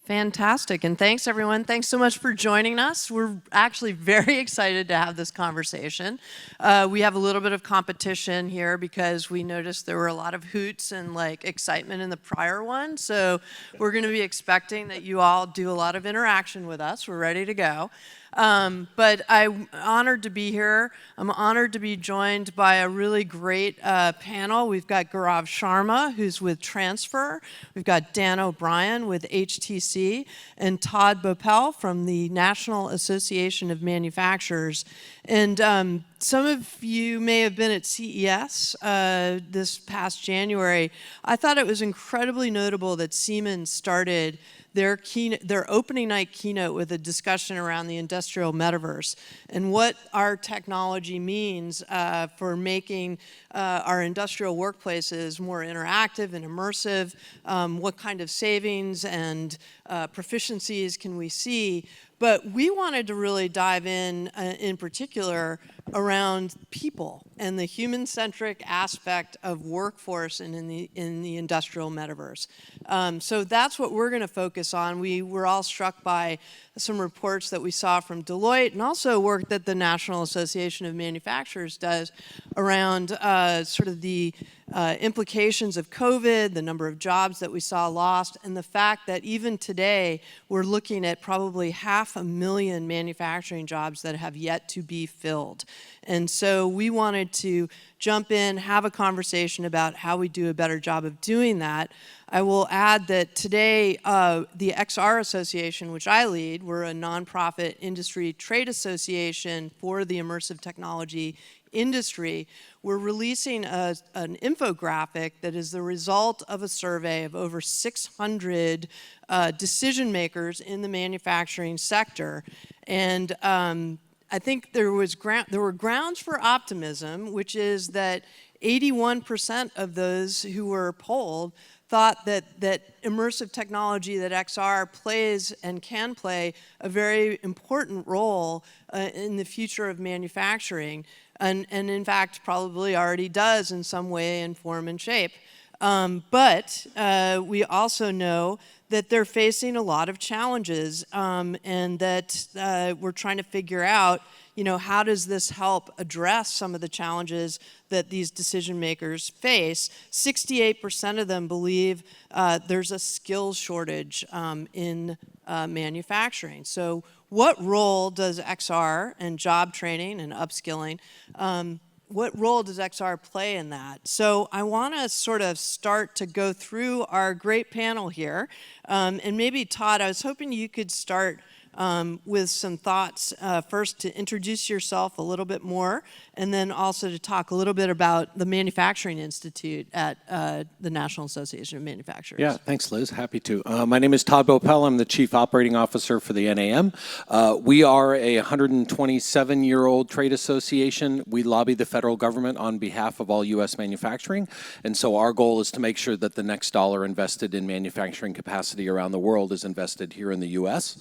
Fantastic, and thanks everyone. Thanks so much for joining us. We're actually very excited to have this conversation. We have a little bit of competition here because we noticed there were a lot of hoots and excitement in the prior one. So we're gonna be expecting that you all do a lot of interaction with us. We're ready to go. But I'm honored to be here. I'm honored to be joined by a really great panel. We've got Gaurav Sharma, who's with Transfer. We've got Dan O'Brien with HTC, and Todd Boppell from the National Association of Manufacturers. And some of you may have been at CES this past January. I thought it was incredibly notable that Siemens started their opening night keynote with a discussion around the industrial metaverse and what our technology means for making our industrial workplaces more interactive and immersive. What kind of savings and proficiencies can we see? But we wanted to really dive in particular, around people and the human-centric aspect of workforce and in the industrial metaverse. So that's what we're going to focus on. We were all struck by some reports that we saw from Deloitte and also work that the National Association of Manufacturers does around sort of the implications of COVID, the number of jobs that we saw lost, and the fact that even today we're looking at probably 500,000 manufacturing jobs that have yet to be filled. And so we wanted to jump in, have a conversation about how we do a better job of doing that. I will add that today, the XR Association, which I lead, we're a nonprofit industry trade association for the immersive technology industry. We're releasing an infographic that is the result of a survey of over 600 decision makers in the manufacturing sector. And I think there were grounds for optimism, which is that 81% of those who were polled thought that immersive technology, that XR plays and can play a very important role in the future of manufacturing, and in fact probably already does in some way in form and shape. But we also know that they're facing a lot of challenges, and that we're trying to figure out, how does this help address some of the challenges that these decision makers face. 68% of them believe there's a skills shortage in manufacturing. So what role does XR and job training and upskilling, what role does XR play in that? So I want to sort of start to go through our great panel here. And maybe, Todd, I was hoping you could start with some thoughts, first to introduce yourself a little bit more, and then also to talk a little bit about the Manufacturing Institute at the National Association of Manufacturers. Yeah, thanks, Liz. Happy to. My name is Todd Boppell. I'm the Chief Operating Officer for the NAM. We are a 127-year-old trade association. We lobby the federal government on behalf of all U.S. manufacturing, and so our goal is to make sure that the next dollar invested in manufacturing capacity around the world is invested here in the U.S.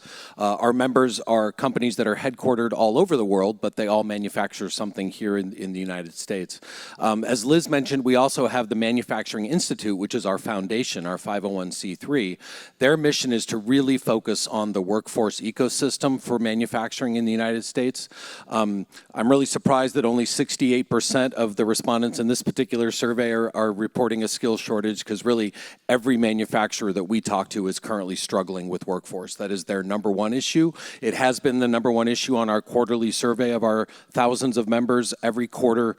Our members are companies that are headquartered all over the world, but they all manufacture something here in the United States. As Liz mentioned, we also have the Manufacturing Institute, which is our foundation, our 501c3. Their mission is to really focus on the workforce ecosystem for manufacturing in the United States. I'm really surprised that only 68% of the respondents in this particular survey are reporting a skills shortage, because really every manufacturer that we talk to is currently struggling with workforce. That is their number one issue. It has been the number one issue on our quarterly survey of our thousands of members every quarter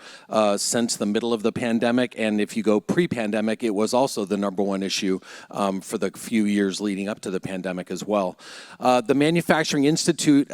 since the middle of the pandemic. And if you go pre-pandemic, it was also the number one issue for the few years leading up to the pandemic as well. The Manufacturing Institute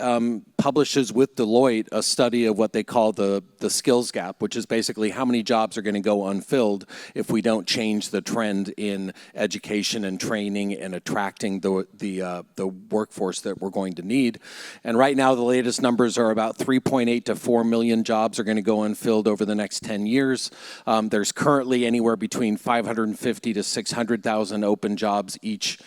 publishes with Deloitte a study of what they call the skills gap, which is basically how many jobs are going to go unfilled if we don't change the trend in education and training and attracting the workforce that we're going going to need. And right now, the latest numbers are about 3.8 to 4 million jobs are going to go unfilled over the next 10 years. There's currently anywhere between 550 to 600,000 open jobs each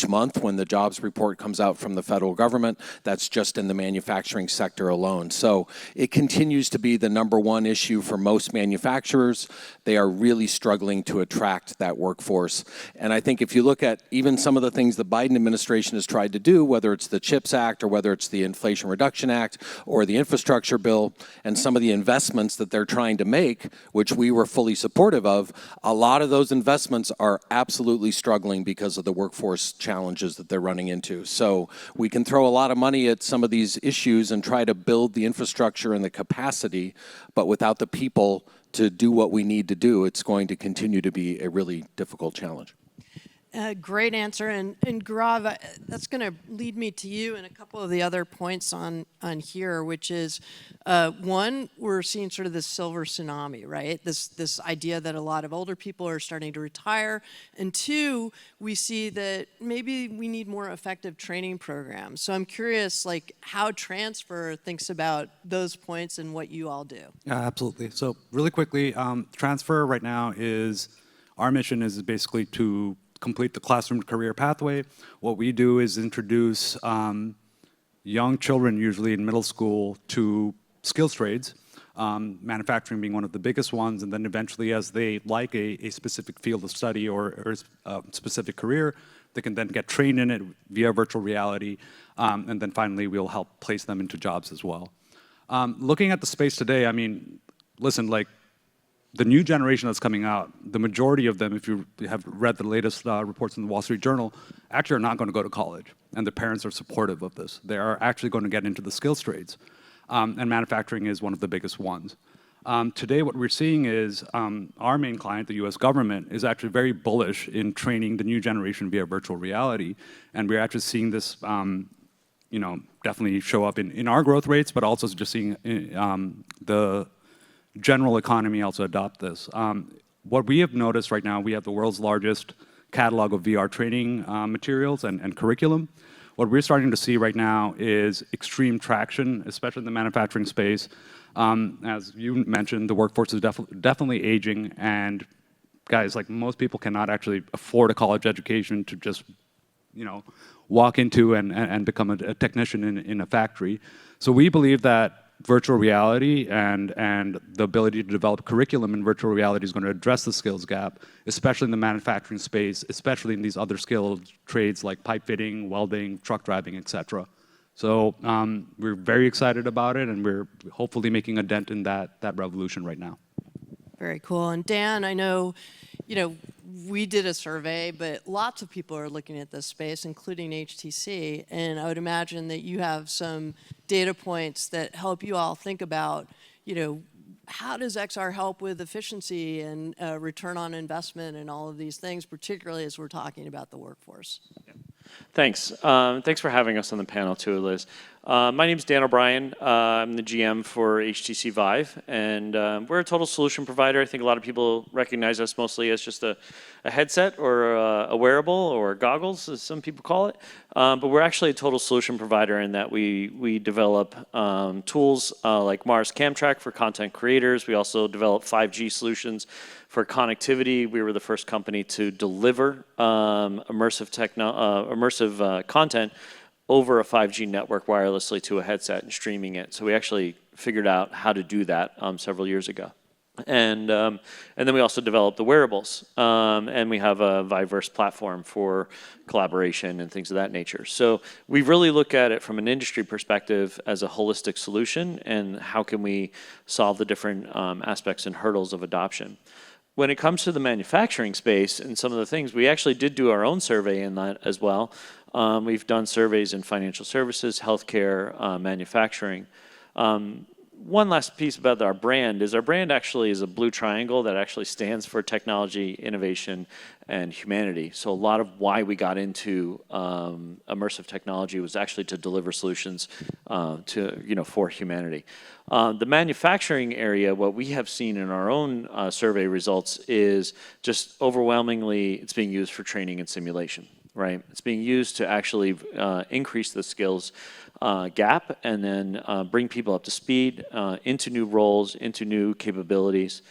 month when the jobs report comes out from the federal government. That's just in the manufacturing sector alone. So it continues to be the number one issue for most manufacturers. They are really struggling to attract that workforce. And I think if you look at even some of the things the Biden administration has tried to do, whether it's the CHIPS Act or whether it's the Inflation Reduction Act or the infrastructure bill, and some of the investments that they're trying to make, which we were fully supportive of, a lot of those investments are absolutely struggling because of the workforce challenges that they're running into. So we can throw a lot of money at some of these issues and try to build the infrastructure and the capacity, but without the people to do what we need to do, it's going to continue to be a really difficult challenge. Great answer. And Gaurav, that's going to lead me to you and a couple of the other points on here, which is, one, we're seeing sort of this silver tsunami, right? This idea that a lot of older people are starting to retire. And two, we see that maybe we need more effective training programs. So I'm curious, like, how Transfer thinks about those points and what you all do. Yeah, absolutely. So really quickly, Transfer right now our mission is basically to complete the classroom career pathway. What we do is introduce young children, usually in middle school, to skills trades, manufacturing being one of the biggest ones, and then eventually as they like a specific field of study or a specific career, they can then get trained in it via virtual reality, and then finally we'll help place them into jobs as well. Looking at the space today, I mean, listen, like, the new generation that's coming out, the majority of them, if you have read the latest reports in the Wall Street Journal, actually are not going to go to college. And the parents are supportive of this. They are actually going to get into the skills trades. And manufacturing is one of the biggest ones. Today, what we're seeing is our main client, the US government, is actually very bullish in training the new generation via virtual reality. And we're actually seeing this definitely show up in our growth rates, but also just seeing the general economy also adopt this. What we have noticed right now, we have the world's largest catalog of VR training materials and curriculum. What we're starting to see right now is extreme traction, especially in the manufacturing space. As you mentioned, the workforce is definitely aging, and guys, like, most people cannot actually afford a college education to just, walk into and become a technician in a factory. So we believe that virtual reality and the ability to develop curriculum in virtual reality is going to address the skills gap, especially in the manufacturing space, especially in these other skilled trades like pipe fitting, welding, truck driving, etc. So we're very excited about it, and we're hopefully making a dent in that revolution right now. Very cool. And Dan, I know, we did a survey, but lots of people are looking at this space, including HTC. And I would imagine that you have some data points that help you all think about, how does XR help with efficiency and return on investment and all of these things, particularly as we're talking about the workforce? Yeah. Thanks. Thanks for having us on the panel too, Liz. My name is Dan O'Brien. I'm the GM for HTC Vive, and we're a total solution provider. I think a lot of people recognize us mostly as just a headset or a wearable or goggles, as some people call it. But we're actually a total solution provider in that we develop tools like Mars CamTrack for content creators. We also develop 5G solutions for connectivity. We were the first company to deliver immersive content over a 5G network wirelessly to a headset and streaming it. So we actually figured out how to do that several years ago. And then we also developed the wearables. And we have a Viveverse platform for collaboration and things of that nature. So we really look at it from an industry perspective as a holistic solution, and how can we solve the different aspects and hurdles of adoption. When it comes to the manufacturing space and some of the things, we actually did do our own survey in that as well. We've done surveys in financial services, healthcare, manufacturing. One last piece about our brand is actually is a blue triangle that actually stands for technology, innovation, and humanity. So a lot of why we got into immersive technology was actually to deliver solutions for humanity. The manufacturing area, what we have seen in our own survey results is just overwhelmingly it's being used for training and simulation. right? It's being used to actually increase the skills gap and then bring people up to speed into new roles, into new capabilities.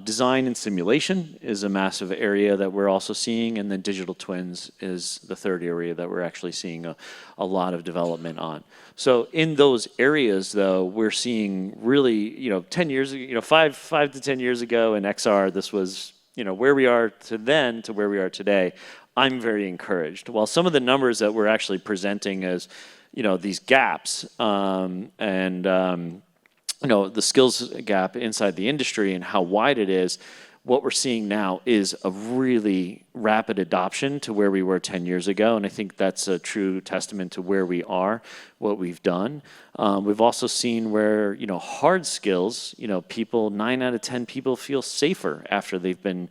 Design and simulation is a massive area that we're also seeing, and then digital twins is the third area that we're actually seeing a lot of development on. So in those areas, though, we're seeing really, 10 years ago, 5 to 10 years ago in XR, this was, where we are to then to where we are today. I'm very encouraged. While some of the numbers that we're actually presenting as, these gaps the skills gap inside the industry and how wide it is, what we're seeing now is a really rapid adoption to where we were 10 years ago. And I think that's a true testament to where we are, what we've done. We've also seen where, hard skills, 9 out of 10 people feel safer after they've been,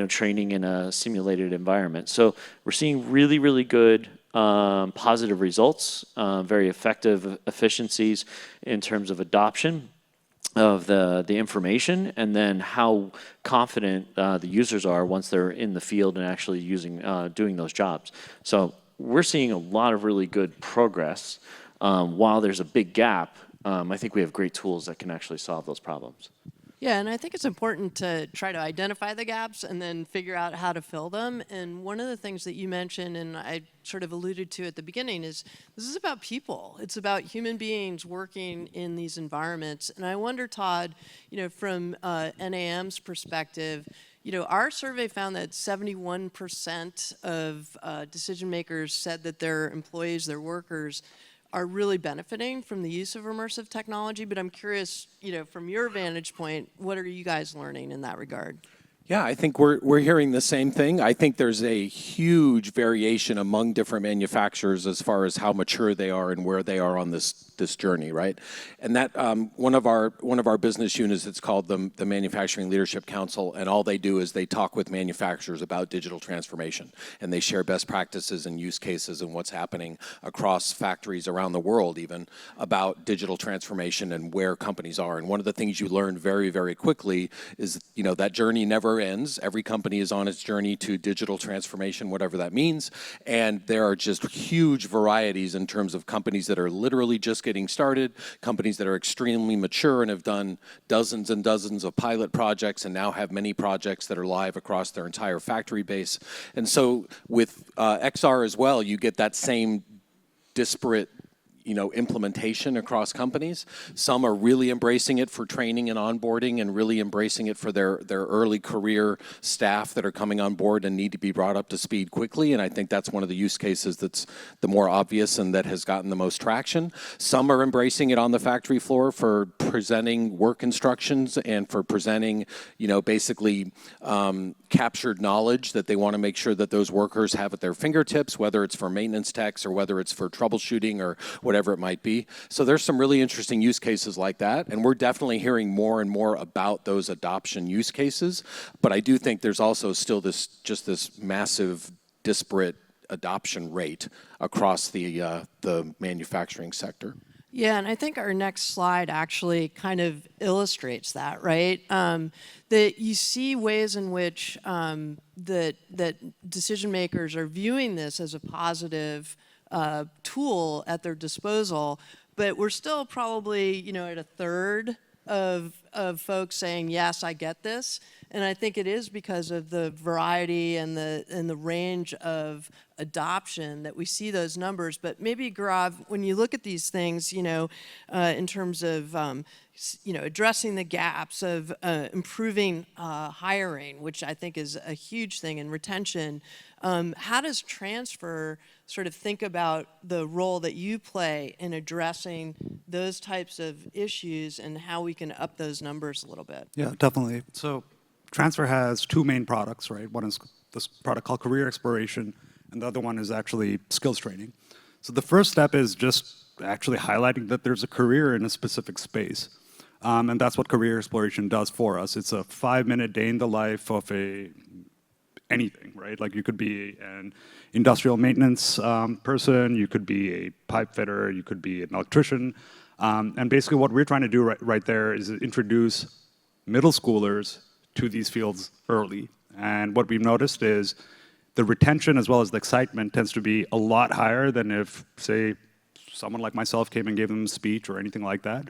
training in a simulated environment. So we're seeing really, really good positive results, very effective efficiencies in terms of adoption of the information, and then how confident the users are once they're in the field and actually doing those jobs. So we're seeing a lot of really good progress. While there's a big gap, I think we have great tools that can actually solve those problems. Yeah, and I think it's important to try to identify the gaps and then figure out how to fill them. And one of the things that you mentioned, and I sort of alluded to at the beginning, is this is about people. It's about human beings working in these environments. And I wonder, Todd, from NAM's perspective, our survey found that 71% of decision makers said that their employees, their workers, are really benefiting from the use of immersive technology, but I'm curious, from your vantage point, what are you guys learning in that regard? Yeah, I think we're hearing the same thing. I think there's a huge variation among different manufacturers as far as how mature they are and where they are on this journey, right? And that one of our business units, it's called the Manufacturing Leadership Council, and all they do is they talk with manufacturers about digital transformation, and they share best practices and use cases and what's happening across factories around the world, even about digital transformation and where companies are. And one of the things you learn very, very quickly is that journey never ends. Every company is on its journey to digital transformation, whatever that means. And there are just huge varieties in terms of companies that are literally just getting started, companies that are extremely mature and have done dozens and dozens of pilot projects and now have many projects that are live across their entire factory base. And so with XR as well, you get that same disparate implementation across companies. Some are really embracing it for training and onboarding and really embracing it for their early career staff that are coming on board and need to be brought up to speed quickly. And I think that's one of the use cases that's the more obvious and that has gotten the most traction. Some are embracing it on the factory floor for presenting work instructions and for presenting, basically captured knowledge that they want to make sure that those workers have at their fingertips, whether it's for maintenance techs or whether it's for troubleshooting or whatever it might be. So there's some really interesting use cases like that, and we're definitely hearing more and more about those adoption use cases. But I do think there's also still this massive disparate adoption rate across the manufacturing sector. Yeah, and I think our next slide actually kind of illustrates that, right? That you see ways in which that decision makers are viewing this as a positive tool at their disposal, but we're still probably, at a third of folks saying, yes, I get this. And I think it is because of the variety and the range of adoption that we see those numbers. But maybe, Gaurav, when you look at these things, in terms of addressing the gaps of improving hiring, which I think is a huge thing, and retention, how does transfer sort of think about the role that you play in addressing those types of issues and how we can up those numbers a little bit? Yeah, definitely. So transfer has two main products, right? One is this product called career exploration, and the other one is actually skills training. So the first step is just actually highlighting that there's a career in a specific space. And that's what career exploration does for us. It's a 5-minute day in the life of anything, right? Like you could be an industrial maintenance person, you could be a pipe fitter, you could be an electrician. And basically what we're trying to do right there is introduce middle schoolers to these fields early. And what we've noticed is the retention as well as the excitement tends to be a lot higher than if, say, someone like myself came and gave them a speech or anything like that,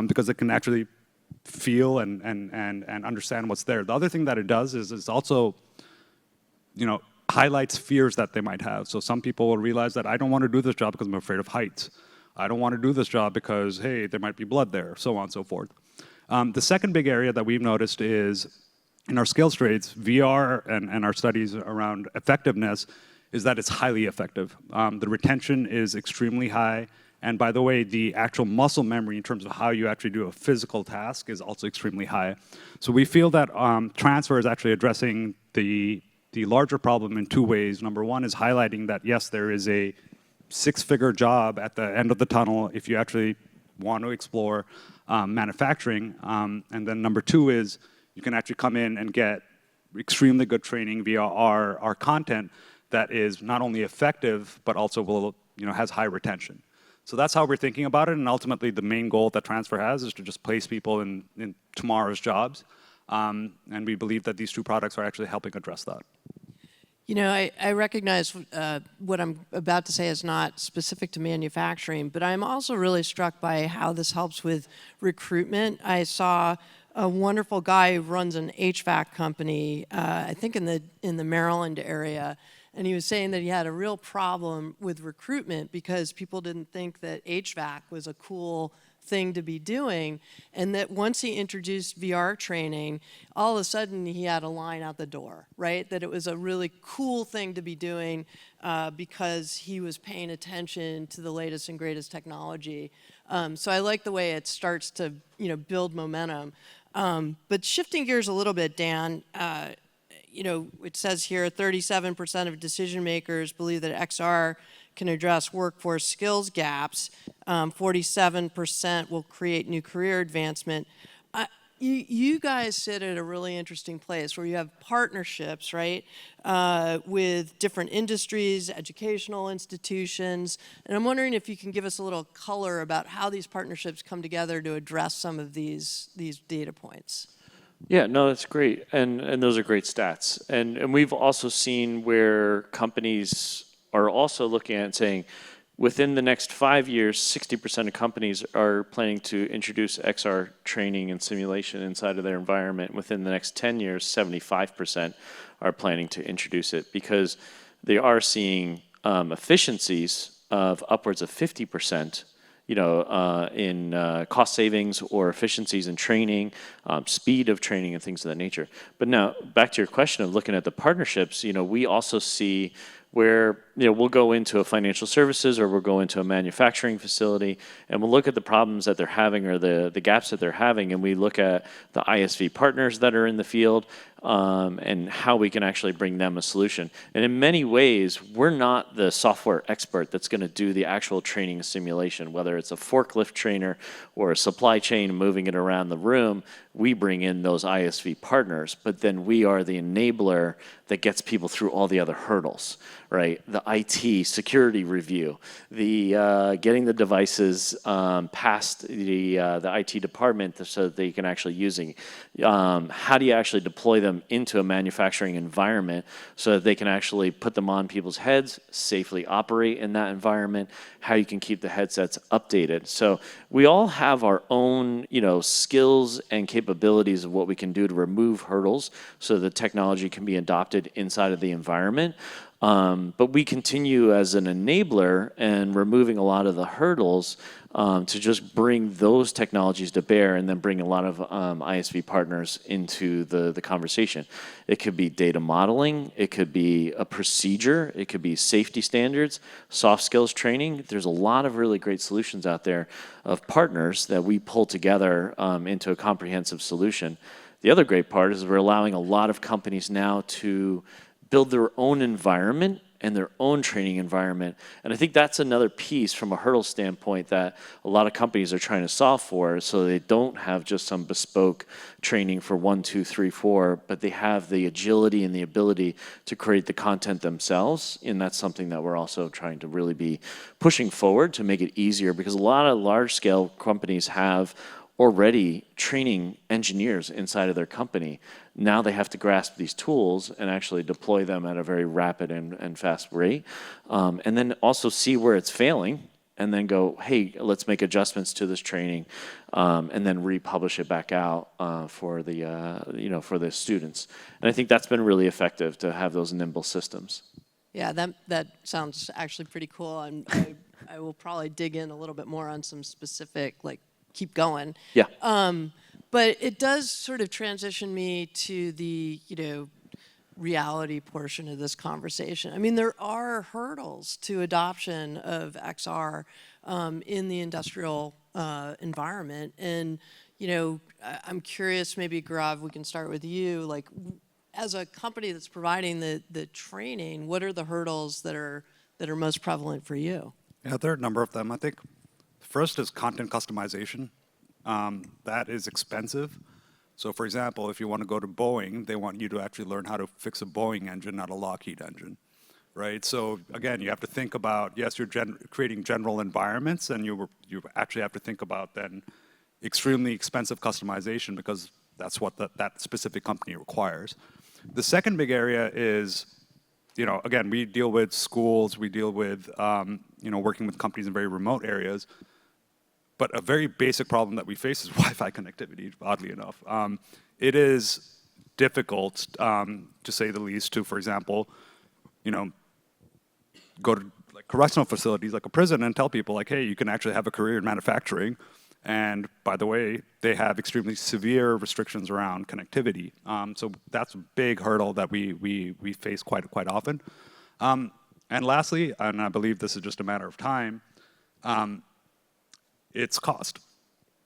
because it can actually feel and understand what's there. The other thing that it does is it's also, highlights fears that they might have. So some people will realize that I don't want to do this job because I'm afraid of heights. I don't want to do this job because, hey, there might be blood there, so on and so forth. The second big area that we've noticed is in our skills trades, VR and our studies around effectiveness is that it's highly effective. The retention is extremely high. And by the way, the actual muscle memory in terms of how you actually do a physical task is also extremely high. So we feel that transfer is actually addressing the larger problem in two ways. Number one is highlighting that, yes, there is a six-figure job at the end of the tunnel if you actually want to explore manufacturing. And then number two is you can actually come in and get extremely good training via our content that is not only effective, but also will, has high retention. So that's how we're thinking about it, and ultimately the main goal that transfer has is to just place people in tomorrow's jobs. And we believe that these two products are actually helping address that. I recognize what I'm about to say is not specific to manufacturing, but I'm also really struck by how this helps with recruitment. I saw a wonderful guy who runs an HVAC company, I think in the Maryland area, and he was saying that he had a real problem with recruitment because people didn't think that HVAC was a cool thing to be doing, and that once he introduced VR training, all of a sudden he had a line out the door, right? That it was a really cool thing to be doing because he was paying attention to the latest and greatest technology. So I like the way it starts to build momentum. But shifting gears a little bit, Dan, it says here 37% of decision makers believe that XR can address workforce skills gaps. 47% will create new career advancement. You guys sit at a really interesting place where you have partnerships, right, with different industries, educational institutions, and I'm wondering if you can give us a little color about how these partnerships come together to address some of these data points. Yeah, no, that's great, and those are great stats, and we've also seen where companies are also looking at and saying, within the next 5 years, 60% of companies are planning to introduce XR training and simulation inside of their environment. Within the next 10 years, 75% are planning to introduce it because they are seeing efficiencies of upwards of 50%, in cost savings or efficiencies in training, speed of training and things of that nature. But now, back to your question of looking at the partnerships, we also see where we'll go into a financial services or we'll go into a manufacturing facility and we'll look at the problems that they're having or the gaps that they're having, and we look at the ISV partners that are in the field and how we can actually bring them a solution. And in many ways, we're not the software expert that's going to do the actual training simulation, whether it's a forklift trainer or a supply chain moving it around the room. We bring in those ISV partners, but then we are the enabler that gets people through all the other hurdles, right? The IT security review, the getting the devices past the IT department so that they can actually using. How do you actually deploy them into a manufacturing environment so that they can actually put them on people's heads, safely operate in that environment, how you can keep the headsets updated. So we all have our own, skills and capabilities of what we can do to remove hurdles so the technology can be adopted inside of the environment. But we continue as an enabler and removing a lot of the hurdles to just bring those technologies to bear and then bring a lot of ISV partners into the conversation. It could be data modeling, it could be a procedure, it could be safety standards, soft skills training. There's a lot of really great solutions out there of partners that we pull together into a comprehensive solution. The other great part is we're allowing a lot of companies now to build their own environment and their own training environment. And I think that's another piece from a hurdle standpoint that a lot of companies are trying to solve for, so they don't have just some bespoke training for 1, 2, 3, 4, but they have the agility and the ability to create the content themselves. And that's something that we're also trying to really be pushing forward to make it easier, because a lot of large scale companies have already training engineers inside of their company. Now they have to grasp these tools and actually deploy them at a very rapid and fast rate. And then also see where it's failing and then go, hey, let's make adjustments to this training, and then republish it back out for the for the students. And I think that's been really effective to have those nimble systems. Yeah, that sounds actually pretty cool, and I will probably dig in a little bit more on some specific, like, keep going. Yeah. But it does sort of transition me to the, reality portion of this conversation. I mean, there are hurdles to adoption of XR in the industrial environment. And, I'm curious, maybe Gaurav, we can start with you. Like, as a company that's providing the training, what are the hurdles that are most prevalent for you? Yeah, there are a number of them. I think first is content customization. That is expensive. So for example, if you want to go to Boeing, they want you to actually learn how to fix a Boeing engine, not a Lockheed engine, right? So again, you have to think about, yes, you're creating general environments, and you actually have to think about then extremely expensive customization, because that's what that specific company requires. The second big area is, again, we deal with schools, we deal with, working with companies in very remote areas. But a very basic problem that we face is Wi-Fi connectivity, oddly enough. It is difficult, to say the least, to, for example, go to like correctional facilities like a prison and tell people, like, hey, you can actually have a career in manufacturing. And by the way, they have extremely severe restrictions around connectivity. So that's a big hurdle that we face quite often. And lastly, and I believe this is just a matter of time, it's cost,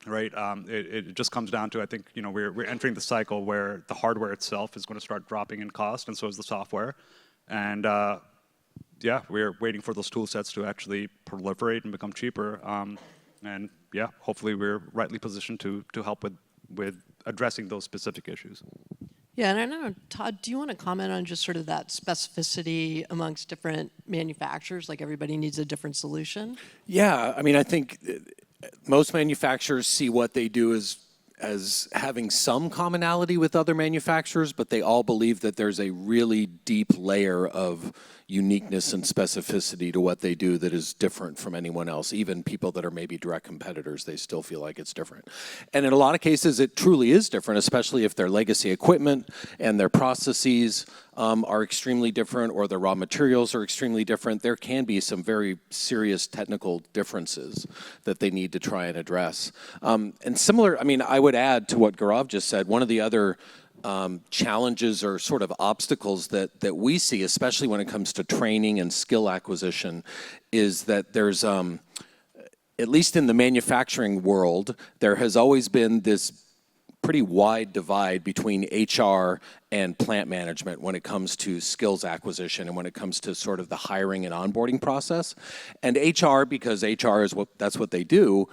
right? It just comes down to, I think, we're entering the cycle where the hardware itself is going to start dropping in cost, and so is the software. And yeah, we're waiting for those tool sets to actually proliferate and become cheaper. And yeah, hopefully we're rightly positioned to help with addressing those specific issues. Yeah, and I don't know, Todd, do you want to comment on just sort of that specificity amongst different manufacturers? Like, everybody needs a different solution? Yeah, I mean, I think most manufacturers see what they do as having some commonality with other manufacturers, but they all believe that there's a really deep layer of uniqueness and specificity to what they do that is different from anyone else. Even people that are maybe direct competitors, they still feel like it's different. And in a lot of cases, it truly is different, especially if their legacy equipment and their processes are extremely different, or the raw materials are extremely different. There can be some very serious technical differences that they need to try and address. And similar, I mean, I would add to what Gaurav just said, one of the other challenges or sort of obstacles that we see, especially when it comes to training and skill acquisition, is that there's, at least in the manufacturing world, there has always been this pretty wide divide between HR and plant management when it comes to skills acquisition and when it comes to sort of the hiring and onboarding process. And HR, because HR is that's what they do,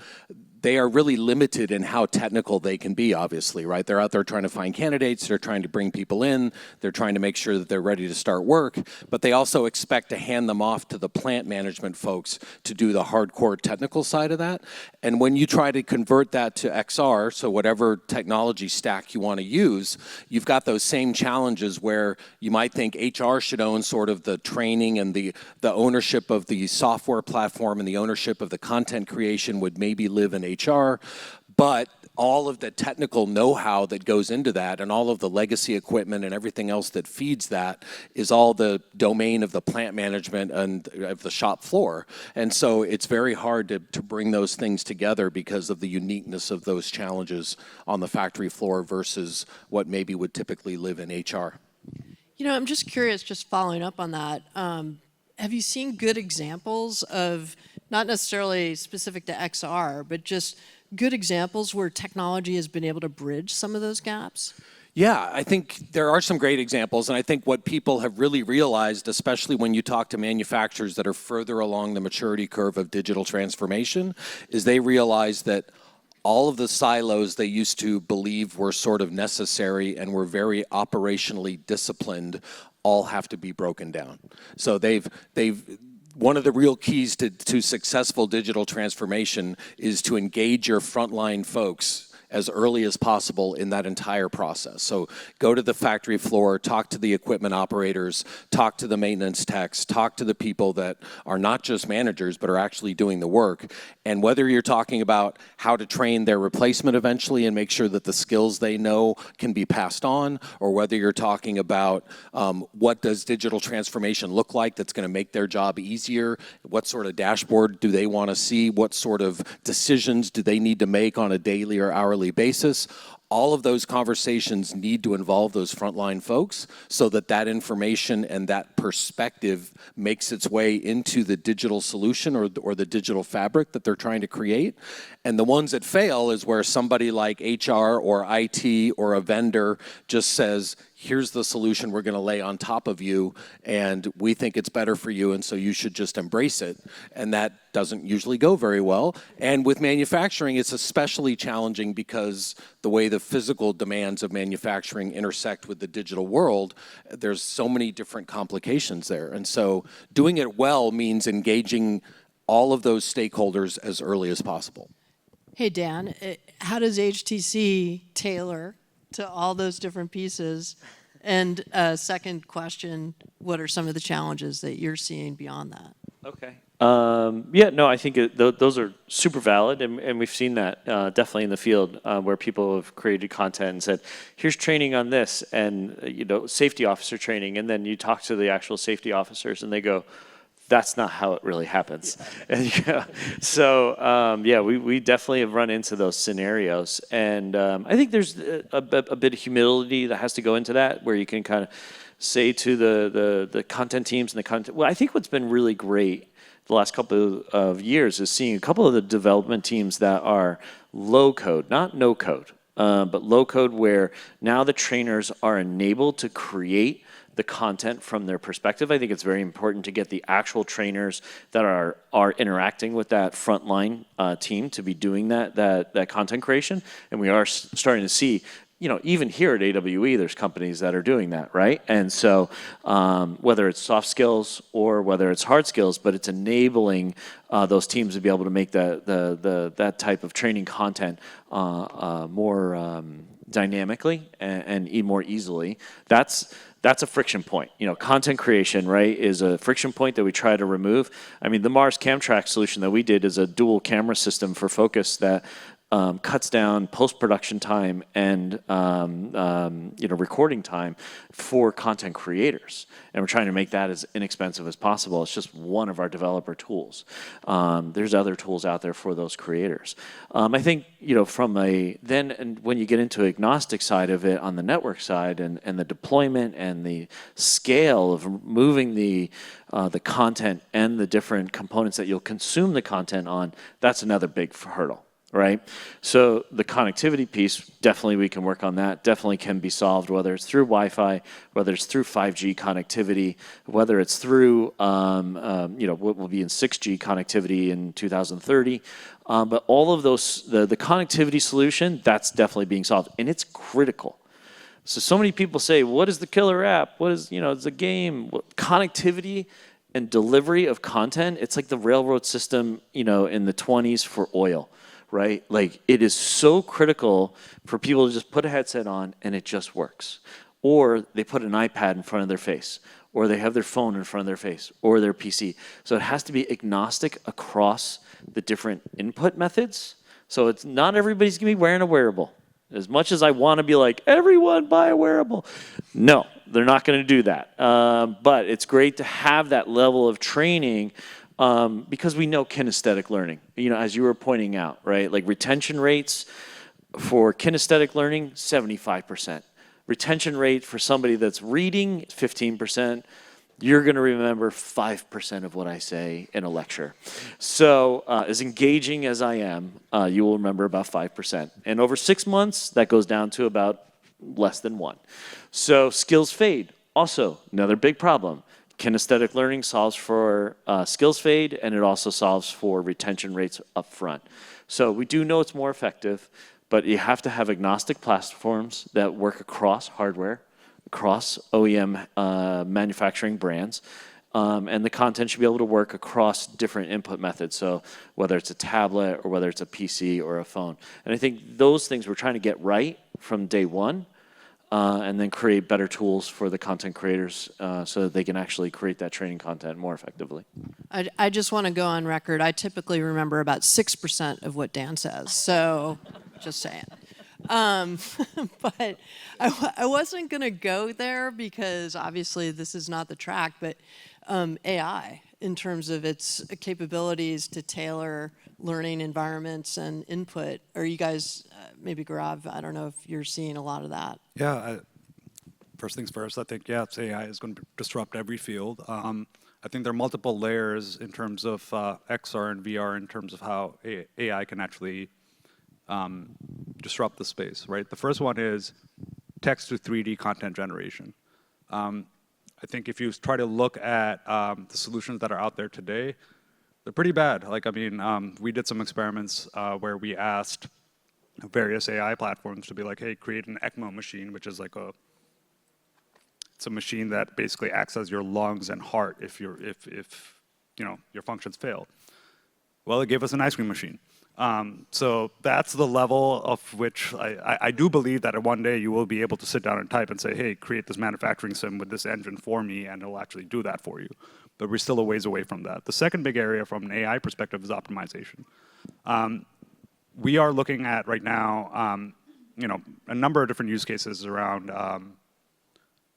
they are really limited in how technical they can be, obviously, right? They're out there trying to find candidates, they're trying to bring people in, they're trying to make sure that they're ready to start work, but they also expect to hand them off to the plant management folks to do the hardcore technical side of that. And when you try to convert that to XR, so whatever technology stack you want to use, you've got those same challenges where you might think HR should own sort of the training and the ownership of the software platform, and the ownership of the content creation would maybe live in HR, but all of the technical know-how that goes into that and all of the legacy equipment and everything else that feeds that is all the domain of the plant management and of the shop floor. And so it's very hard to bring those things together because of the uniqueness of those challenges on the factory floor versus what maybe would typically live in HR. I'm just curious, just following up on that, have you seen good examples of, not necessarily specific to XR, but just good examples where technology has been able to bridge some of those gaps? Yeah, I think there are some great examples, and I think what people have really realized, especially when you talk to manufacturers that are further along the maturity curve of digital transformation, is they realize that all of the silos they used to believe were sort of necessary and were very operationally disciplined all have to be broken down. So one of the real keys to successful digital transformation is to engage your frontline folks as early as possible in that entire process. So go to the factory floor, talk to the equipment operators, talk to the maintenance techs, talk to the people that are not just managers but are actually doing the work. And whether you're talking about how to train their replacement eventually and make sure that the skills they know can be passed on, or whether you're talking about what does digital transformation look like that's going to make their job easier, what sort of dashboard do they want to see, what sort of decisions do they need to make on a daily or hourly basis. All of those conversations need to involve those frontline folks so that that information and that perspective makes its way into the digital solution or the digital fabric that they're trying to create. And the ones that fail is where somebody like HR or IT or a vendor just says, here's the solution we're going to lay on top of you, and we think it's better for you, and so you should just embrace it. And that doesn't usually go very well. And with manufacturing, it's especially challenging because the way the physical demands of manufacturing intersect with the digital world, there's so many different complications there. And so doing it well means engaging all of those stakeholders as early as possible. Hey, Dan, how does HTC tailor to all those different pieces? And second question, what are some of the challenges that you're seeing beyond that? Okay. Yeah, no, I think those are super valid, and we've seen that definitely in the field where people have created content and said, here's training on this, and safety officer training, and then you talk to the actual safety officers, and they go, that's not how it really happens. Yeah. And, so, we definitely have run into those scenarios. And I think there's a bit of humility that has to go into that, where you can kind of say to the content teams and the content. Well, I think what's been really great the last couple of years is seeing a couple of the development teams that are low code, not no code, but low code, where now the trainers are enabled to create the content from their perspective. I think it's very important to get the actual trainers that are interacting with that frontline team to be doing that content creation. And we are starting to see, even here at AWE, there's companies that are doing that, right? And so whether it's soft skills or whether it's hard skills, but it's enabling those teams to be able to make that type of training content more dynamically and more easily. That's a friction point. Content creation, right, is a friction point that we try to remove. I mean, the Mars CamTrack solution that we did is a dual camera system for focus that cuts down post-production time and recording time for content creators, and we're trying to make that as inexpensive as possible. It's just one of our developer tools. There's other tools out there for those creators. I think and when you get into agnostic side of it on the network side and the deployment and the scale of moving the content and the different components that you'll consume the content on, that's another big hurdle. Right? So the connectivity piece, definitely we can work on that, definitely can be solved, whether it's through Wi-Fi, whether it's through 5G connectivity, whether it's through, what will be in 6G connectivity in 2030. But all of those, the connectivity solution, that's definitely being solved, and it's critical. So many people say, what is the killer app? What is, it's a game. Connectivity and delivery of content, it's like the railroad system, in the 20s for oil. Right? Like, it is so critical for people to just put a headset on and it just works. Or they put an iPad in front of their face, or they have their phone in front of their face, or their PC. So it has to be agnostic across the different input methods. So it's not everybody's going to be wearing a wearable. As much as I want to be like, everyone buy a wearable. No, they're not going to do that. But it's great to have that level of training because we know kinesthetic learning, as you were pointing out, right? Like, retention rates for kinesthetic learning, 75%. Retention rate for somebody that's reading, 15%. You're going to remember 5% of what I say in a lecture. So as engaging as I am, you will remember about 5%. And over 6 months, that goes down to about less than 1. So skills fade, also another big problem. Kinesthetic learning solves for skills fade, and it also solves for retention rates up front. So we do know it's more effective, but you have to have agnostic platforms that work across hardware, across OEM manufacturing brands, And the content should be able to work across different input methods. So whether it's a tablet or whether it's a PC or a phone. And I think those things we're trying to get right from day one, and then create better tools for the content creators so that they can actually create that training content more effectively. I just want to go on record. I typically remember about 6% of what Dan says, so just saying. But I wasn't going to go there because obviously this is not the track, but AI in terms of its capabilities to tailor learning environments and input. Are you guys, maybe Gaurav, I don't know if you're seeing a lot of that. Yeah, first things first, I think, yeah, AI is going to disrupt every field. I think there are multiple layers in terms of XR and VR in terms of how AI can actually disrupt the space, right? The first one is text to 3D content generation. I think if you try to look at the solutions that are out there today, they're pretty bad. Like, I mean, we did some experiments where we asked various AI platforms to be like, hey, create an ECMO machine, which is like it's a machine that basically acts as your lungs and heart if you know your functions fail. Well, it gave us an ice cream machine. So that's the level of which I do believe that one day you will be able to sit down and type and say, hey, create this manufacturing sim with this engine for me, and it'll actually do that for you. But we're still a ways away from that. The second big area from an AI perspective is optimization. We are looking at right now, you know, a number of different use cases around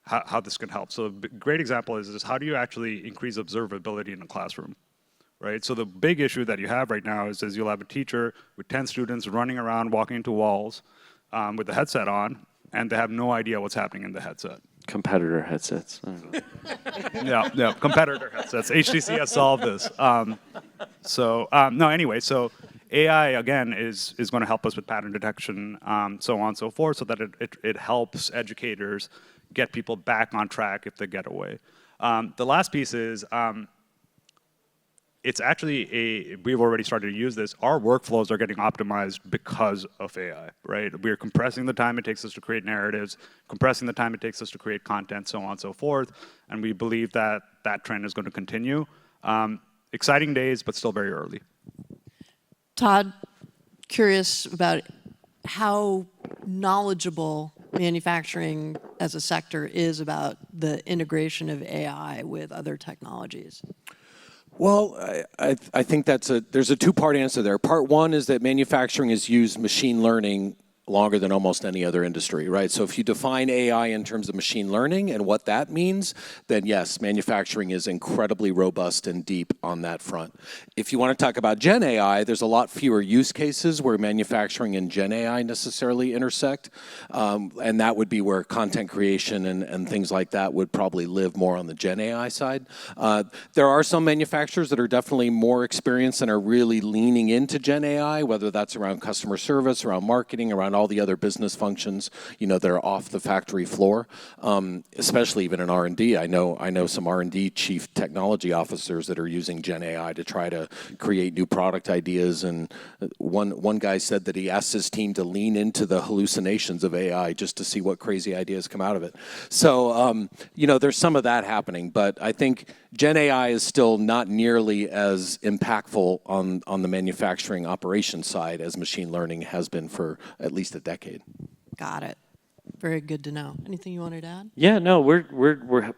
how this can help. So a great example is how do you actually increase observability in a classroom? Right? So the big issue that you have right now is you'll have a teacher with 10 students running around, walking into walls with the headset on, and they have no idea what's happening in the headset. Competitor headsets. Yeah, competitor headsets. HTC has solved this. No, anyway, so AI, again, is going to help us with pattern detection, so on and so forth, so that it helps educators get people back on track if they get away. The last piece is, it's actually we've already started to use this. Our workflows are getting optimized because of AI, right? We're compressing the time it takes us to create narratives, compressing the time it takes us to create content, so on and so forth. And we believe that that trend is going to continue. Exciting days, but still very early. Todd, curious about how knowledgeable manufacturing as a sector is about the integration of AI with other technologies. Well, I think there's a two-part answer there. Part one is that manufacturing has used machine learning longer than almost any other industry, right? So if you define AI in terms of machine learning and what that means, then yes, manufacturing is incredibly robust and deep on that front. If you want to talk about Gen AI, there's a lot fewer use cases where manufacturing and Gen AI necessarily intersect, and that would be where content creation and things like that would probably live more on the Gen AI side. There are some manufacturers that are definitely more experienced and are really leaning into Gen AI, whether that's around customer service, around marketing, around all the other business functions, you know, that are off the factory floor, especially even in R&D. I know some R&D chief technology officers that are using Gen AI to try to create new product ideas. And one guy said that he asked his team to lean into the hallucinations of AI just to see what crazy ideas come out of it. So, you know, there's some of that happening, but I think Gen AI is still not nearly as impactful on the manufacturing operations side as machine learning has been for at least a decade. Got it. Very good to know. Anything you wanted to add? Yeah, no, we're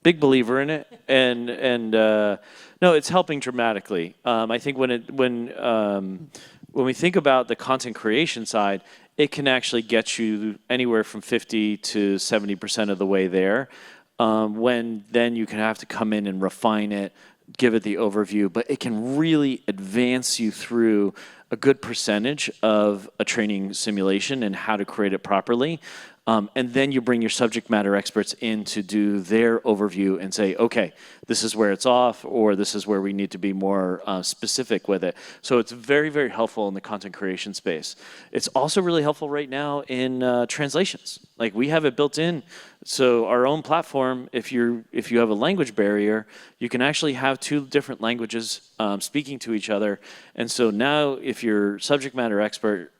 big believer in it, and no, it's helping dramatically. I think when we think about the content creation side, it can actually get you anywhere from 50 to 70% of the way there. When then you can have to come in and refine it, give it the overview, but it can really advance you through a good percentage of a training simulation and how to create it properly. And then you bring your subject matter experts in to do their overview and say, okay, this is where it's off, or this is where we need to be more specific with it. So it's very, very helpful in the content creation space. It's also really helpful right now in translations. Like, we have it built in. So our own platform, if you have a language barrier, you can actually have two different languages speaking to each other. And so now if your subject matter expert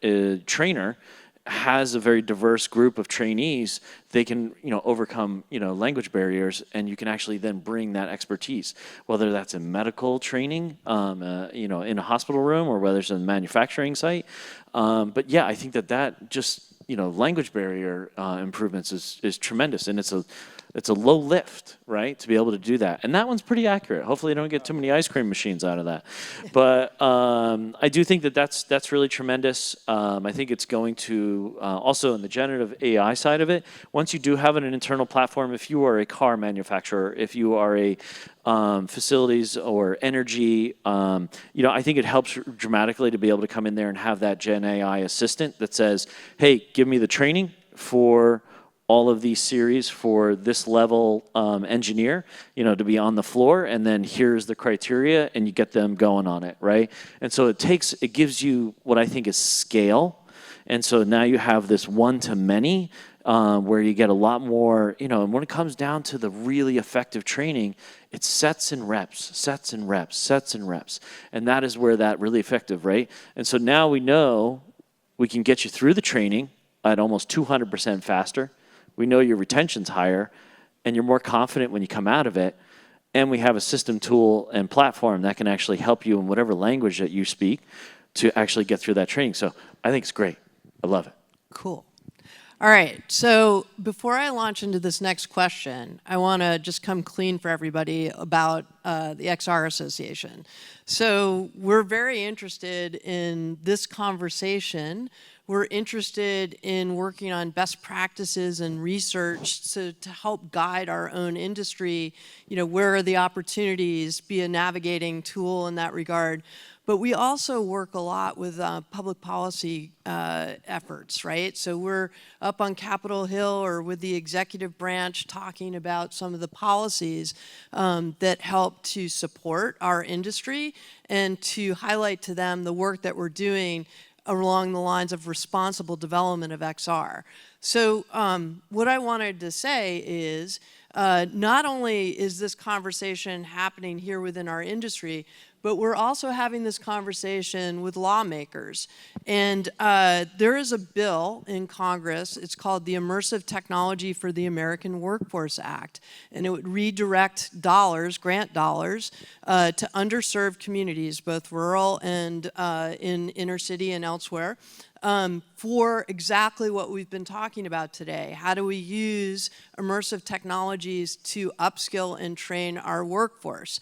trainer has a very diverse group of trainees, they can, overcome, language barriers, and you can actually then bring that expertise, whether that's in medical training, in a hospital room, or whether it's in a manufacturing site. But yeah, I think that just, language barrier improvements is tremendous, and it's a low lift, right, to be able to do that. And that one's pretty accurate. Hopefully, you don't get too many ice cream machines out of that. But I do think that's really tremendous. I think it's going to also in the generative AI side of it. Once you do have an internal platform, if you are a car manufacturer, if you are a facilities or energy, I think it helps dramatically to be able to come in there and have that Gen AI assistant that says, "Hey, give me the training for all of these series for this level engineer, to be on the floor, and then here's the criteria," and you get them going on it, right? And so it gives you what I think is scale, and so now you have this one-to-many where you get a lot more, and when it comes down to the really effective training, it's sets and reps, sets and reps, sets and reps, and that is where that really effective, right? And so now we know we can get you through the training at almost 200% faster. We know your retention's higher, and you're more confident when you come out of it. And we have a system, tool, and platform that can actually help you in whatever language that you speak to actually get through that training. So I think it's great. I love it. Cool. All right, so before I launch into this next question, I want to just come clean for everybody about the XR Association. So we're very interested in this conversation. We're interested in working on best practices and research to help guide our own industry, where are the opportunities, be a navigating tool in that regard. But we also work a lot with public policy efforts, right? So we're up on Capitol Hill or with the executive branch talking about some of the policies that help to support our industry and to highlight to them the work that we're doing along the lines of responsible development of XR. So what I wanted to say is not only is this conversation happening here within our industry, but we're also having this conversation with lawmakers. And there is a bill in Congress, it's called the Immersive Technology for the American Workforce Act. And it would redirect dollars, grant dollars, to underserved communities, both rural and in inner city and elsewhere, for exactly what we've been talking about today. How do we use immersive technologies to upskill and train our workforce?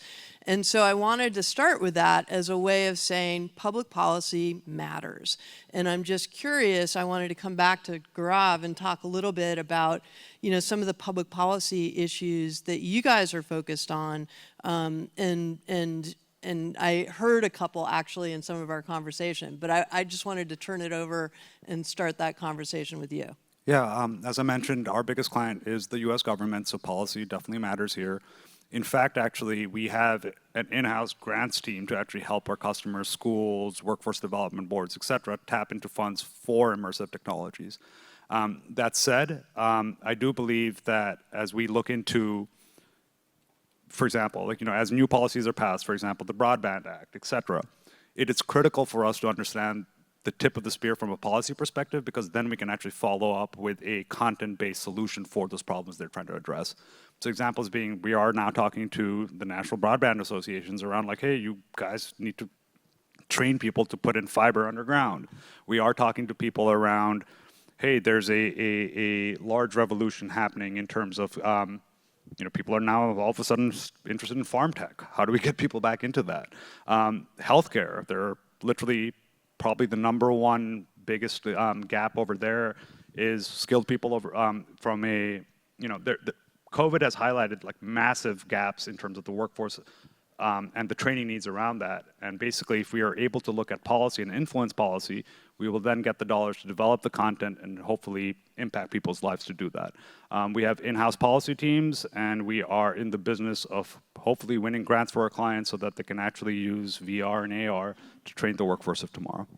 And so I wanted to start with that as a way of saying public policy matters. And I'm just curious, I wanted to come back to Gaurav and talk a little bit about, some of the public policy issues that you guys are focused on. And I heard a couple actually in some of our conversation, but I just wanted to turn it over and start that conversation with you. Yeah, as I mentioned, our biggest client is the US government, so policy definitely matters here. In fact, actually, we have an in-house grants team to actually help our customers, schools, workforce development boards, et cetera, tap into funds for immersive technologies. That said, I do believe that as we look into, for example, as new policies are passed, for example, the Broadband Act, et cetera, it is critical for us to understand the tip of the spear from a policy perspective, because then we can actually follow up with a content-based solution for those problems they're trying to address. So examples being, we are now talking to the National Broadband Associations around hey, you guys need to train people to put in fiber underground. We are talking to people around, hey, there's a large revolution happening in terms of, people are now all of a sudden interested in farm tech. How do we get people back into that? Healthcare, they're literally probably the number one biggest gap over there is skilled people over from a, COVID has highlighted massive gaps in terms of the workforce and the training needs around that. And basically, if we are able to look at policy and influence policy, we will then get the dollars to develop the content and hopefully impact people's lives to do that. We have in-house policy teams, and we are in the business of hopefully winning grants for our clients so that they can actually use VR and AR to train the workforce of tomorrow.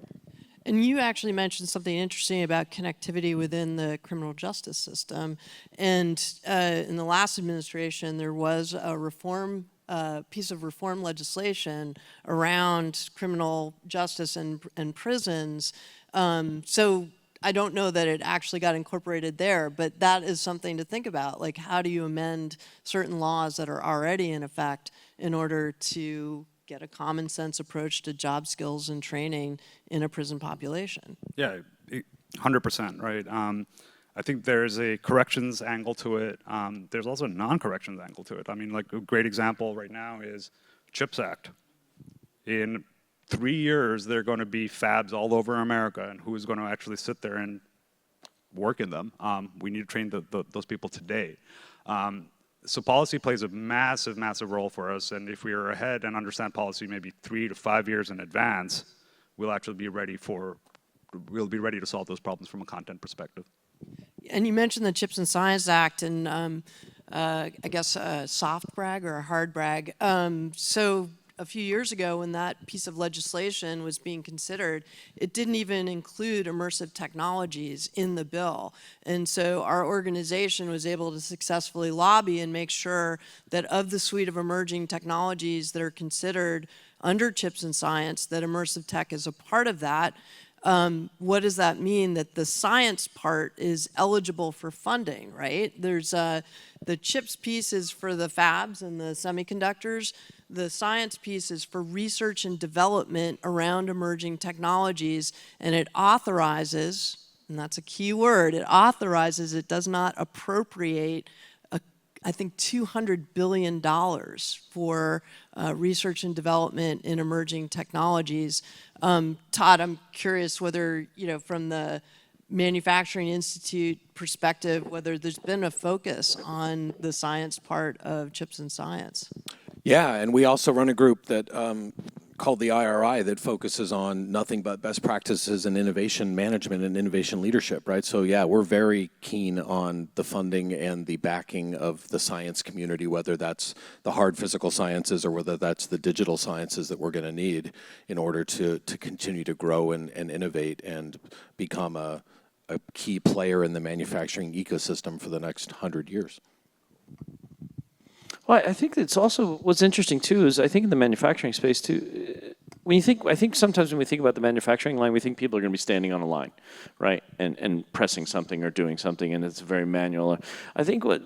And you actually mentioned something interesting about connectivity within the criminal justice system. And in the last administration, there was a piece of reform legislation around criminal justice and prisons. So I don't know that it actually got incorporated there, but that is something to think about. Like, how do you amend certain laws that are already in effect in order to get a common sense approach to job skills and training in a prison population? Yeah, 100%, right? I think there's a corrections angle to it. There's also a non-corrections angle to it. I mean, like a great example right now is CHIPS Act. In 3 years, there are going to be fabs all over America, and who is going to actually sit there and work in them? We need to train those people today. So policy plays a massive, massive role for us, and if we are ahead and understand policy maybe 3 to 5 years in advance, we'll actually be ready to solve those problems from a content perspective. And you mentioned the Chips and Science Act, and I guess a soft brag or a hard brag. So a few years ago, when that piece of legislation was being considered, it didn't even include immersive technologies in the bill. And so our organization was able to successfully lobby and make sure that of the suite of emerging technologies that are considered under Chips and Science, that immersive tech is a part of that. What does that mean? That the science part is eligible for funding, right? There's the chips piece is for the fabs and the semiconductors. The science piece is for research and development around emerging technologies, and it authorizes, and that's a key word, it authorizes, it does not appropriate, I think $200 billion for research and development in emerging technologies. Todd, I'm curious whether, from the Manufacturing Institute perspective, whether there's been a focus on the science part of Chips and Science. Yeah, and we also run a group that called the IRI that focuses on nothing but best practices in innovation management and innovation leadership, right? So yeah, we're very keen on the funding and the backing of the science community, whether that's the hard physical sciences or whether that's the digital sciences that we're going to need in order to continue to grow and innovate and become a key player in the manufacturing ecosystem for the next 100 years. Well, I think it's also what's interesting too is I think in the manufacturing space too, I think sometimes when we think about the manufacturing line, we think people are going to be standing on a line, right, and pressing something or doing something, and it's very manual. I think what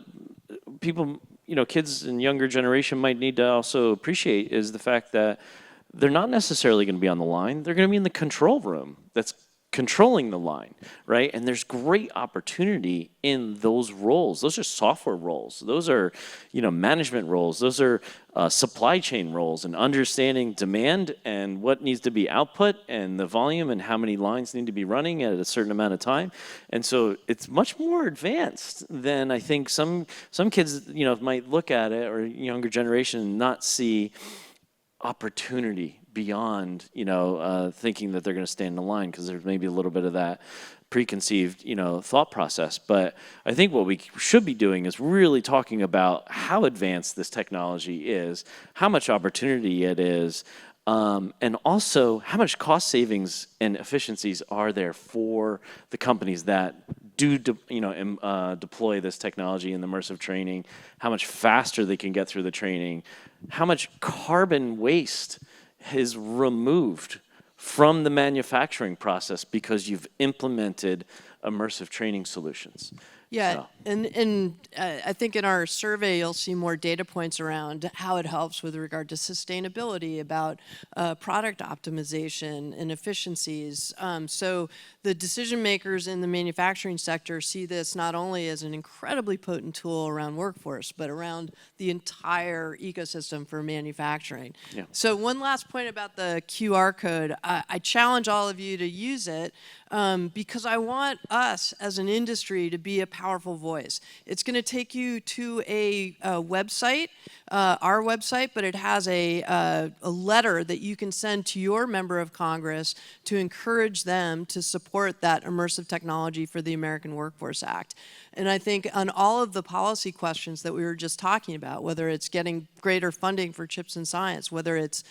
people, kids and younger generation might need to also appreciate is the fact that they're not necessarily going to be on the line; they're going to be in the control room. That's controlling the line, right? And there's great opportunity in those roles. Those are software roles. Those are, management roles. Those are supply chain roles and understanding demand and what needs to be output and the volume and how many lines need to be running at a certain amount of time. And so it's much more advanced than I think some kids, might look at it, or younger generation, and not see opportunity beyond, thinking that they're going to stay in the line, because there's maybe a little bit of that preconceived, thought process. But I think what we should be doing is really talking about how advanced this technology is, how much opportunity it is, and also how much cost savings and efficiencies are there for the companies that do deploy this technology in immersive training, how much faster they can get through the training, how much carbon waste is removed from the manufacturing process because you've implemented immersive training solutions. Yeah, So. and I think in our survey you'll see more data points around how it helps with regard to sustainability, about product optimization and efficiencies. So the decision makers in the manufacturing sector see this not only as an incredibly potent tool around workforce, but around the entire ecosystem for manufacturing. Yeah. So one last point about the QR code. I challenge all of you to use it because I want us as an industry to be a powerful voice. It's going to take you to a website, our website, but it has a letter that you can send to your member of Congress to encourage them to support that immersive technology for the American Workforce Act. And I think on all of the policy questions that we were just talking about, whether it's getting greater funding for Chips and Science, whether it's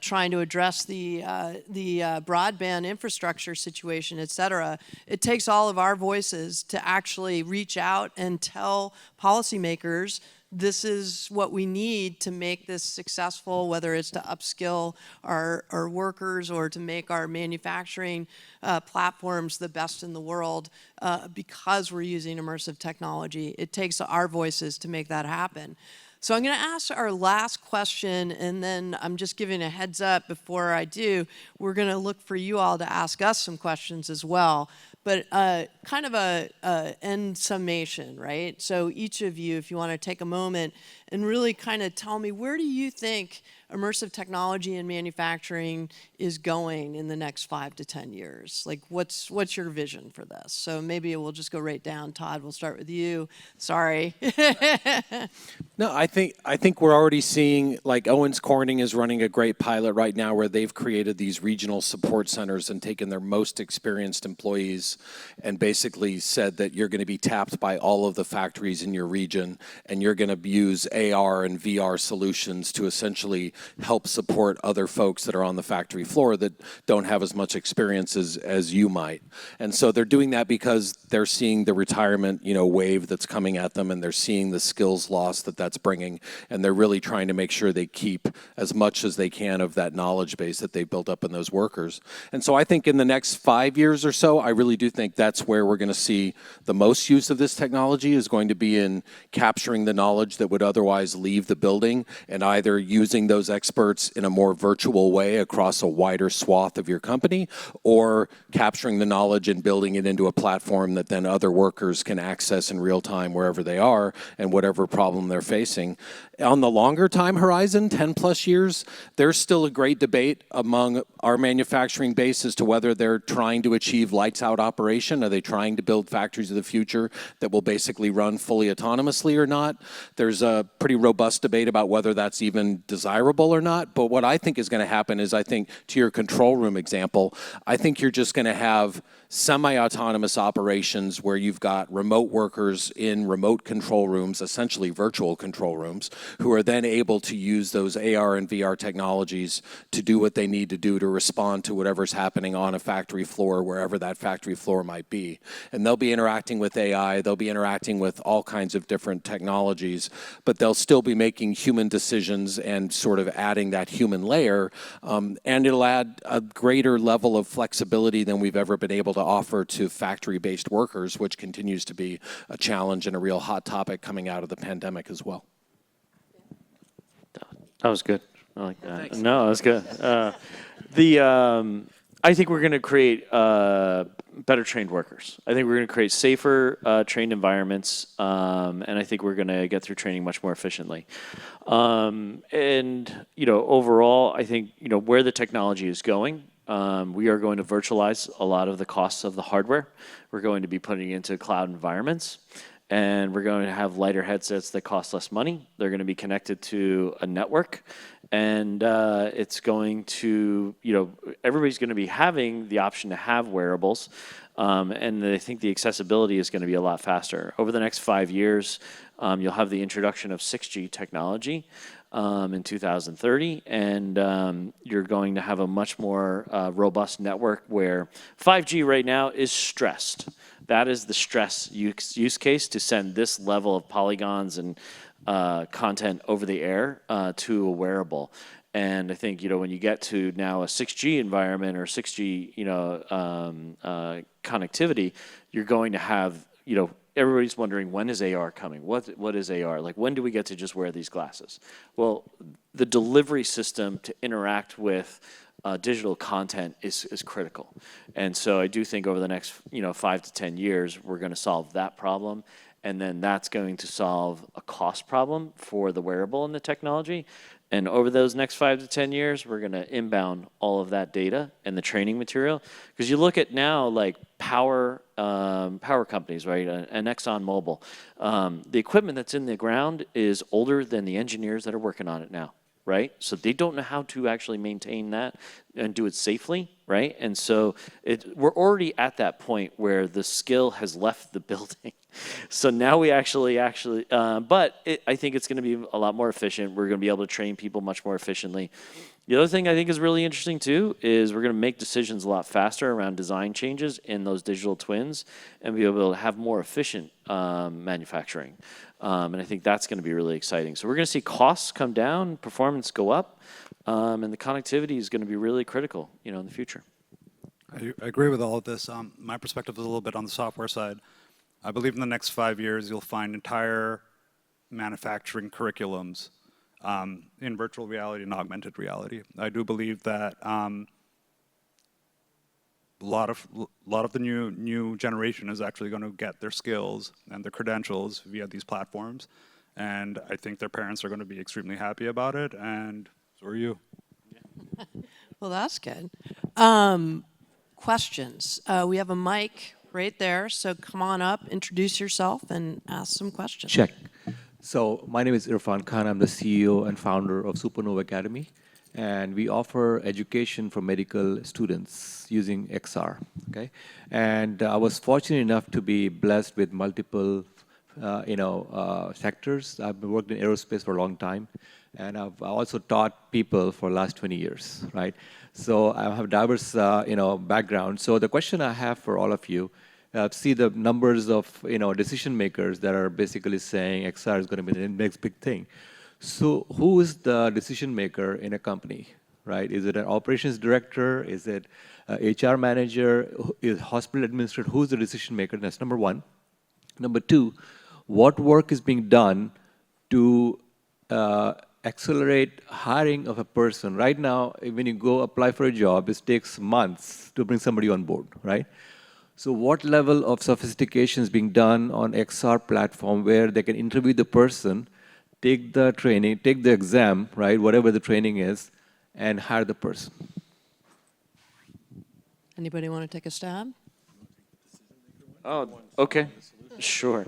trying to address the broadband infrastructure situation, et cetera, it takes all of our voices to actually reach out and tell policymakers this is what we need to make this successful, whether it's to upskill our workers or to make our manufacturing platforms the best in the world, because we're using immersive technology. It takes our voices to make that happen. So I'm going to ask our last question, and then I'm just giving a heads up before I do. We're going to look for you all to ask us some questions as well. But kind of a end summation, right? So each of you, if you want to take a moment and really kind of tell me, where do you think immersive technology in manufacturing is going in the next 5 to 10 years? Like, what's your vision for this? So maybe we'll just go right down. Todd, we'll start with you. Sorry. No, I think we're already seeing, like, Owens Corning is running a great pilot right now where they've created these regional support centers and taken their most experienced employees and basically said that you're going to be tapped by all of the factories in your region, and you're going to use AR and VR solutions to essentially help support other folks that are on the factory floor that don't have as much experience as you might. And so they're doing that because they're seeing the retirement, wave that's coming at them, and they're seeing the skills loss that's bringing, and they're really trying to make sure they keep as much as they can of that knowledge base that they've built up in those workers. And so I think in the next 5 years or so, I really do think that's where we're going to see the most use of this technology is going to be in capturing the knowledge that would otherwise leave the building and either using those experts in a more virtual way across a wider swath of your company, or capturing the knowledge and building it into a platform that then other workers can access in real time wherever they are and whatever problem they're facing. On the longer time horizon, 10 plus years, there's still a great debate among our manufacturing base as to whether they're trying to achieve lights out operation. Are they trying to build factories of the future that will basically run fully autonomously or not? There's a pretty robust debate about whether that's even desirable or not. But what I think is going to happen is, I think, to your control room example, I think you're just going to have semi-autonomous operations where you've got remote workers in remote control rooms, essentially virtual control rooms, who are then able to use those AR and VR technologies to do what they need to do to respond to whatever's happening on a factory floor, wherever that factory floor might be. And they'll be interacting with AI, they'll be interacting with all kinds of different technologies, but they'll still be making human decisions and sort of adding that human layer, and it'll add a greater level of flexibility than we've ever been able to offer to factory-based workers, which continues to be a challenge and a real hot topic coming out of the pandemic as well. That was good. I like that. Thanks. No, that was good. I think we're going to create better trained workers. I think we're going to create safer trained environments, and I think we're going to get through training much more efficiently. And overall, I think where the technology is going. We are going to virtualize a lot of the costs of the hardware. We're going to be putting it into cloud environments, and we're going to have lighter headsets that cost less money. They're going to be connected to a network, and it's going to, everybody's going to be having the option to have wearables, and I think the accessibility is going to be a lot faster. Over the next 5 years, you'll have the introduction of 6G technology. In 2030, and you're going to have a much more robust network where 5G right now is stressed. That is the stress use case to send this level of polygons and content over the air to a wearable. And I think, when you get to now a 6G environment or 6G, connectivity, you're going to have, everybody's wondering, when is AR coming? What is AR? Like, when do we get to just wear these glasses? Well, the delivery system to interact with digital content is critical. And so I do think over the next 5 to 10 years, we're going to solve that problem. And then that's going to solve a cost problem for the wearable and the technology. And over those next 5 to 10 years, we're going to inbound all of that data and the training material. Because you look at now, like power companies, right, and ExxonMobil, the equipment that's in the ground is older than the engineers that are working on it now, right? So they don't know how to actually maintain that and do it safely, right? And so we're already at that point where the skill has left the building. So now we actually, but I think it's going to be a lot more efficient. We're going to be able to train people much more efficiently. The other thing I think is really interesting too is we're going to make decisions a lot faster around design changes in those digital twins and be able to have more efficient manufacturing. And I think that's going to be really exciting. So we're going to see costs come down, performance go up, and the connectivity is going to be really critical, in the future. I agree with all of this. My perspective is a little bit on the software side. I believe in the next 5 years, you'll find entire manufacturing curriculums in virtual reality and augmented reality. I do believe that a lot of the new generation is actually going to get their skills and their credentials via these platforms, and I think their parents are going to be extremely happy about it, and so are you. Well, that's good. Questions. We have a mic right there, so come on up, introduce yourself, and ask some questions. Check. So my name is Irfan Khan. I'm the CEO and founder of Supernova Academy, and we offer education for medical students using XR. Okay, and I was fortunate enough to be blessed with multiple, sectors. I've been working in aerospace for a long time, and I've also taught people for the last 20 years. Right, so I have a diverse, background. So the question I have for all of you. See the numbers of decision makers that are basically saying XR is going to be the next big thing. So who is the decision maker in a company, right? Is it an operations director? Is it a HR manager? Is hospital administrator? Who's the decision maker? That's number one. Number two, what work is being done to accelerate hiring of a person? Right now, when you go apply for a job, it takes months to bring somebody on board, right? So what level of sophistication is being done on XR platform where they can interview the person, take the training, take the exam, right, whatever the training is, and hire the person? Anybody want to take a stab? Oh, okay. Sure.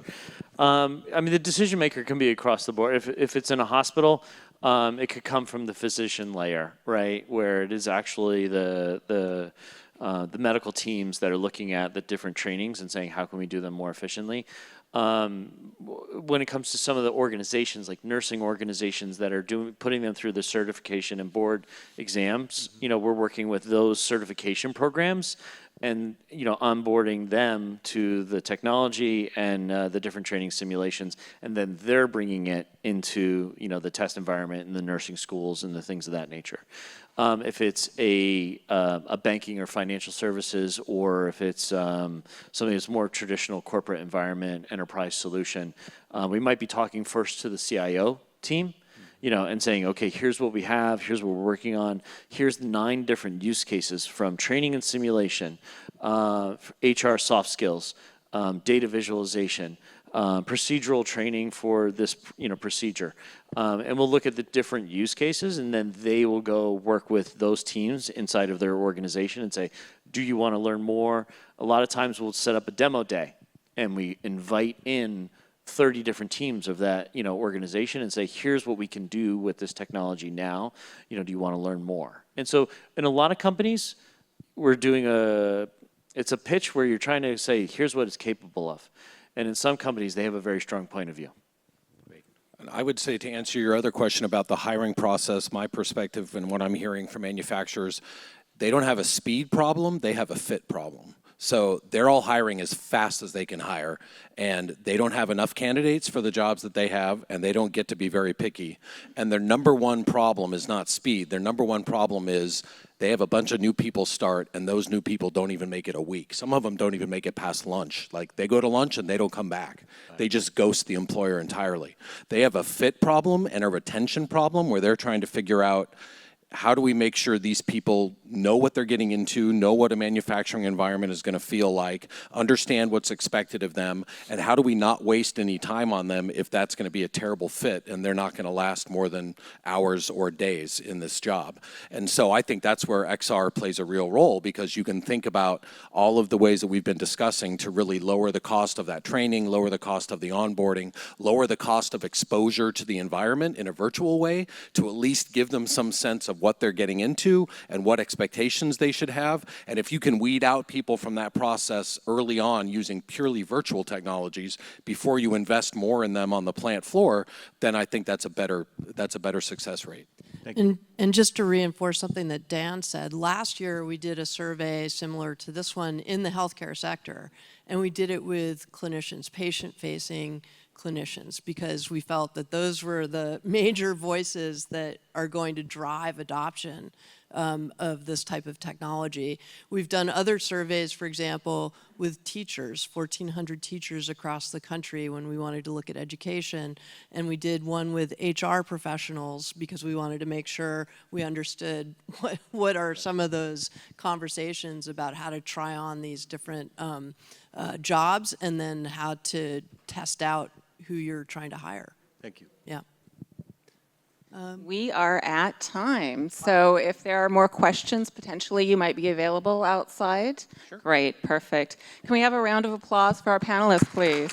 The decision maker can be across the board. If it's in a hospital, it could come from the physician layer, right, where it is actually the medical teams that are looking at the different trainings and saying, how can we do them more efficiently? When it comes to some of the organizations, like nursing organizations that are putting them through the certification and board exams, we're working with those certification programs and, onboarding them to the technology and the different training simulations. And then they're bringing it into, the test environment and the nursing schools and the things of that nature. If it's a banking or financial services, or if it's something that's more traditional corporate environment, enterprise solution, we might be talking first to the CIO team, and saying, okay, here's what we have, here's what we're working on, here's 9 different use cases from training and simulation, HR soft skills, data visualization, procedural training for this procedure. And we'll look at the different use cases, and then they will go work with those teams inside of their organization and say, do you want to learn more? A lot of times we'll set up a demo day, and we invite in 30 different teams of that organization and say, here's what we can do with this technology now. Do you want to learn more? And so in a lot of companies, we're doing it's a pitch where you're trying to say, here's what it's capable of. And in some companies, they have a very strong point of view. And I would say, to answer your other question about the hiring process, my perspective and what I'm hearing from manufacturers, they don't have a speed problem, they have a fit problem. So they're all hiring as fast as they can hire, and they don't have enough candidates for the jobs that they have, and they don't get to be very picky. And their number one problem is not speed. Their number one problem is they have a bunch of new people start, and those new people don't even make it a week. Some of them don't even make it past lunch. Like, they go to lunch and they don't come back. They just ghost the employer entirely. They have a fit problem and a retention problem where they're trying to figure out, how do we make sure these people know what they're getting into, know what a manufacturing environment is going to feel like, understand what's expected of them, and how do we not waste any time on them if that's going to be a terrible fit and they're not going to last more than hours or days in this job. And so I think that's where XR plays a real role, because you can think about all of the ways that we've been discussing to really lower the cost of that training, lower the cost of the onboarding, lower the cost of exposure to the environment in a virtual way, to at least give them some sense of what they're getting into and what expectations they should have. And if you can weed out people from that process early on using purely virtual technologies before you invest more in them on the plant floor, then I think that's a better success rate. And just to reinforce something that Dan said, last year we did a survey similar to this one in the healthcare sector, and we did it with clinicians, patient-facing clinicians, because we felt that those were the major voices that are going to drive adoption of this type of technology. We've done other surveys, for example, with teachers, 1,400 teachers across the country when we wanted to look at education, and we did one with HR professionals because we wanted to make sure we understood what are some of those conversations about how to try on these different jobs, and then how to test out who you're trying to hire. Thank you. Yeah. We are at time, so if there are more questions, potentially you might be available outside. Sure. Great, perfect. Can we have a round of applause for our panelists, please?